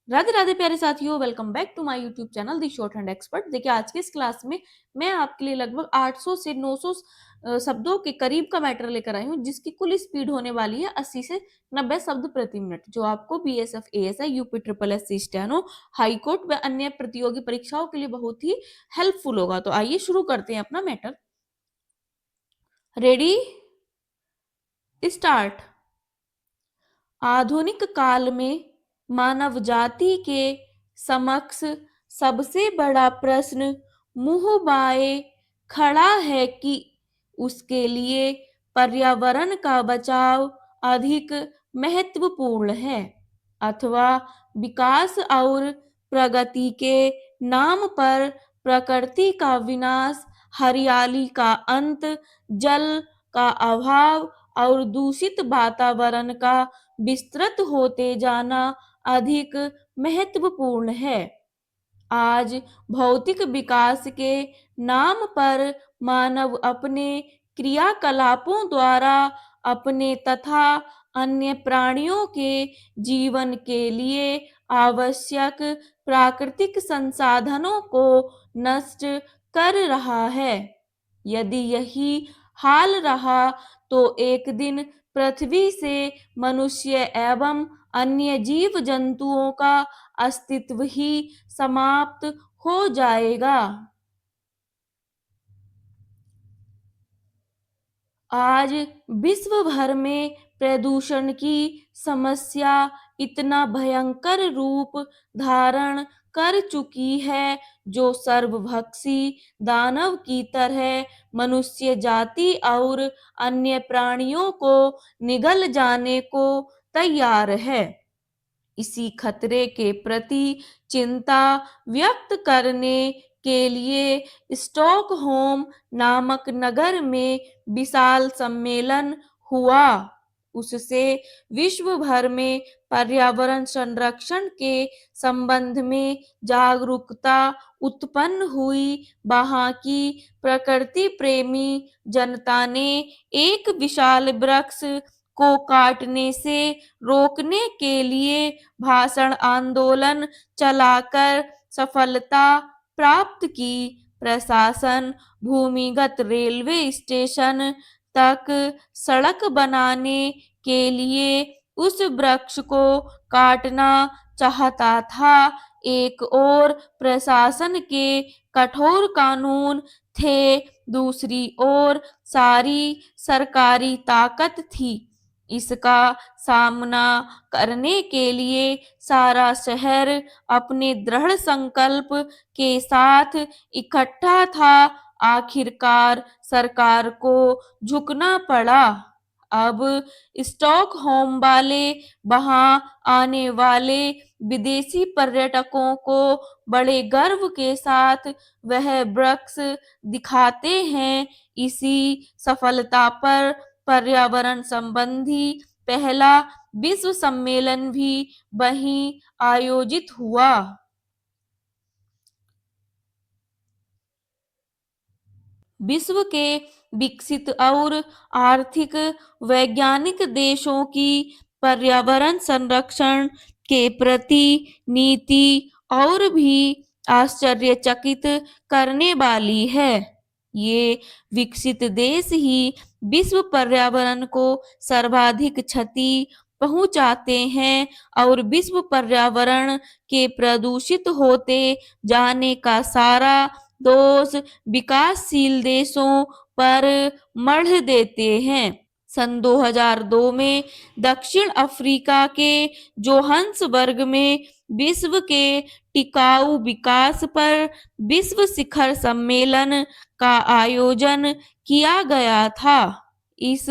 राधे राधे प्यारे साथियों, welcome back to my YouTube channel the shorthand expert. देखिए आज के इस क्लास में मैं आपके लिए लगभग 800 से 900 शब्दों के करीब का मैटर लेकर आई हूँ, जिसकी कुल स्पीड होने वाली है 80 से 90 शब्द प्रति मिनट, जो आपको BSF ASI UP triple SC steno high court व अन्य प्रतियोगी परीक्षाओं के लिए बहुत ही हेल्पफुल होगा। तो आइए शुरू करते हैं अपना मैटर। Ready, start. आधुनिक काल में मानव जाति के समक्ष सबसे बड़ा प्रश्न मुंह बाए खड़ा है कि उसके लिए पर्यावरण का बचाव अधिक महत्वपूर्ण है अथवा विकास और प्रगति के नाम पर प्रकृति का विनाश, हरियाली का अंत, जल का अभाव और दूषित वातावरण का विस्तृत होते जाना अधिक महत्वपूर्ण है। आज भौतिक विकास के नाम पर मानव अपने क्रियाकलापों द्वारा अपने तथा अन्य प्राणियों के जीवन के लिए आवश्यक प्राकृतिक संसाधनों को नष्ट कर रहा है। यदि यही हाल रहा तो एक दिन पृथ्वी से मनुष्य एवं अन्य जीव जंतुओं का अस्तित्व ही समाप्त हो जाएगा। आज विश्व भर में प्रदूषण की समस्या इतना भयंकर रूप धारण कर चुकी है, जो सर्वभक्षी दानव की तरह मनुष्य जाति और अन्य प्राणियों को निगल जाने को तैयार है। इसी खतरे के प्रति चिंता व्यक्त करने के लिए स्टॉकहोम नामक नगर में विशाल सम्मेलन हुआ। उससे विश्व भर में पर्यावरण संरक्षण के संबंध में जागरूकता उत्पन्न हुई। वहां की प्रकृति प्रेमी जनता ने एक विशाल वृक्ष को काटने से रोकने के लिए भाषण आंदोलन चलाकर सफलता प्राप्त की। प्रशासन भूमिगत रेलवे स्टेशन तक सड़क बनाने के लिए उस वृक्ष को काटना चाहता था। एक ओर प्रशासन के कठोर कानून थे, दूसरी ओर सारी सरकारी ताकत थी। इसका सामना करने के लिए सारा शहर अपने दृढ़ संकल्प के साथ इकट्ठा था। आखिरकार सरकार को झुकना पड़ा। अब स्टॉकहोम वाले वहां आने वाले विदेशी पर्यटकों को बड़े गर्व के साथ वह वृक्ष दिखाते हैं। इसी सफलता पर पर्यावरण संबंधी पहला विश्व सम्मेलन भी वहीं आयोजित हुआ। विश्व के विकसित और आर्थिक वैज्ञानिक देशों की पर्यावरण संरक्षण के प्रति नीति और भी आश्चर्यचकित करने वाली है। ये विकसित देश ही विश्व पर्यावरण को सर्वाधिक क्षति पहुंचाते हैं और विश्व पर्यावरण के प्रदूषित होते जाने का सारा दोष विकासशील देशों पर मढ़ देते हैं। सन 2002 में दक्षिण अफ्रीका के जोहान्सबर्ग में विश्व के टिकाऊ विकास पर विश्व शिखर सम्मेलन का आयोजन किया गया था। इस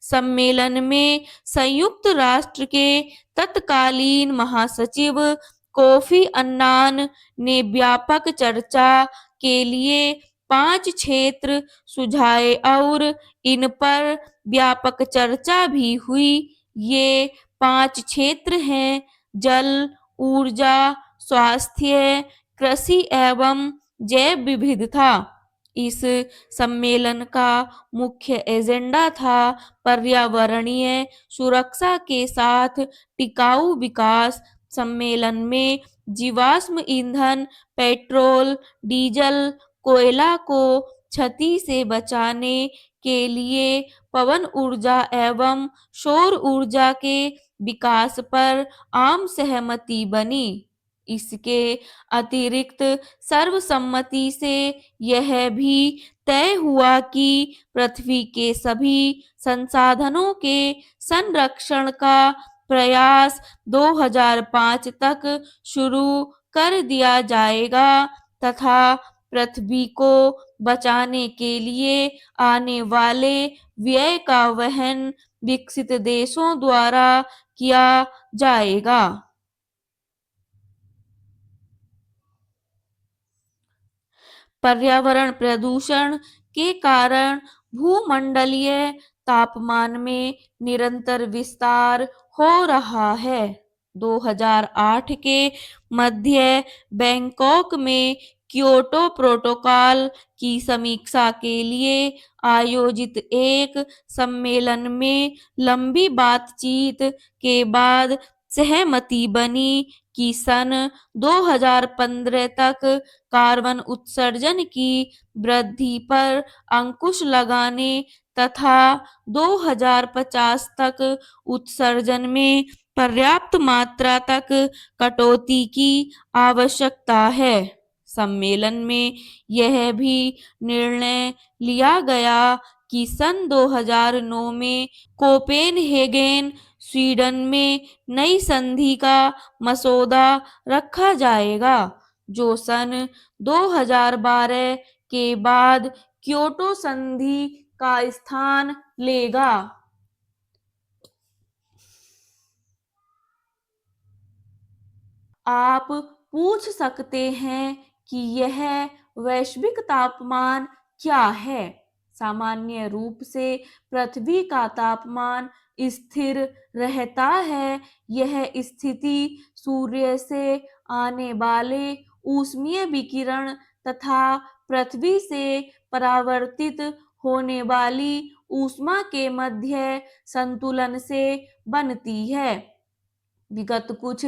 सम्मेलन में संयुक्त राष्ट्र के तत्कालीन महासचिव कोफी अन्नान ने व्यापक चर्चा के लिए 5 क्षेत्र सुझाए और इन पर व्यापक चर्चा भी हुई। ये 5 क्षेत्र हैं: जल, ऊर्जा, स्वास्थ्य, कृषि एवं जैव विविधता। इस सम्मेलन का मुख्य एजेंडा था पर्यावरणीय सुरक्षा के साथ टिकाऊ विकास सम्मेलन में जीवाश्म ईंधन, पेट्रोल, डीजल, कोयला को क्षति से बचाने के लिए पवन ऊर्जा एवं सौर ऊर्जा के विकास पर आम सहमति बनी। इसके अतिरिक्त सर्वसम्मति से यह भी तय हुआ कि पृथ्वी के सभी संसाधनों के संरक्षण का प्रयास 2005 तक शुरू कर दिया जाएगा तथा पृथ्वी को बचाने के लिए आने वाले व्यय का वहन विकसित देशों द्वारा किया जाएगा। पर्यावरण प्रदूषण के कारण भूमंडलीय तापमान में निरंतर विस्तार हो रहा है। 2008 के मध्य बैंकॉक में क्योटो प्रोटोकॉल की समीक्षा के लिए आयोजित एक सम्मेलन में लंबी बातचीत के बाद सहमति बनी कि सन 2015 तक कार्बन उत्सर्जन की वृद्धि पर अंकुश लगाने तथा 2050 तक उत्सर्जन में पर्याप्त मात्रा तक कटौती की आवश्यकता है। सम्मेलन में यह भी निर्णय लिया गया कि सन 2009 में कोपेनहेगन, स्वीडन में नई संधि का मसौदा रखा जाएगा, जो सन 2012 के बाद क्योटो संधि का स्थान लेगा। आप पूछ सकते हैं कि यह वैश्विक तापमान क्या है? सामान्य रूप से पृथ्वी का तापमान स्थिर रहता है। यह स्थिति सूर्य से आने वाले ऊष्मीय विकिरण तथा पृथ्वी से परावर्तित होने वाली ऊष्मा के मध्य संतुलन से बनती है। विगत कुछ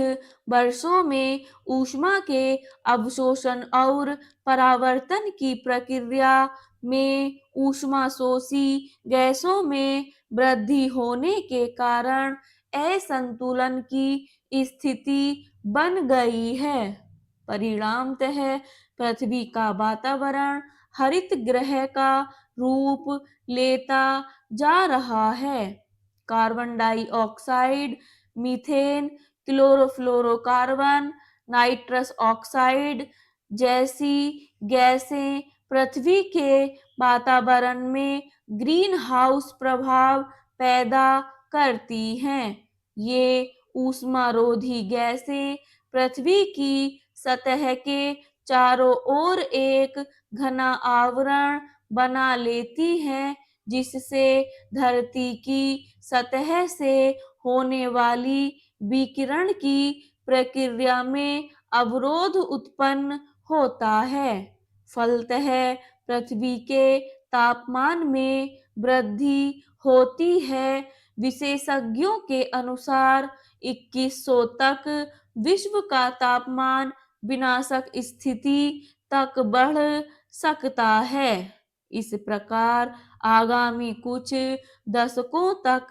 वर्षों में ऊष्मा के अवशोषण और परावर्तन की प्रक्रिया में ऊष्माशोषी गैसों में वृद्धि होने के कारण असंतुलन की स्थिति बन गई है। परिणामतः पृथ्वी का वातावरण हरित ग्रह का रूप लेता जा रहा है। Carbon dioxide, methane, chlorofluorocarbon, nitrous oxide जैसी गैसें पृथ्वी के वातावरण में ग्रीन हाउस प्रभाव पैदा करती हैं। ये ऊष्मारोधी गैसें पृथ्वी की सतह के चारों ओर एक घना आवरण बना लेती हैं, जिससे धरती की सतह से होने वाली विकिरण की प्रक्रिया में अवरोध उत्पन्न होता है। फलतः पृथ्वी के तापमान में वृद्धि होती है। विशेषज्ञों के अनुसार 2100 तक विश्व का तापमान विनाशक स्थिति तक बढ़ सकता है। इस प्रकार आगामी कुछ दशकों तक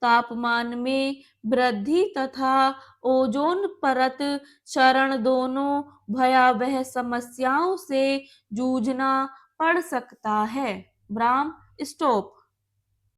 तापमान में वृद्धि तथा ओजोन परत क्षरण दोनों भयावह समस्याओं से जूझना पड़ सकता है। Bram stop.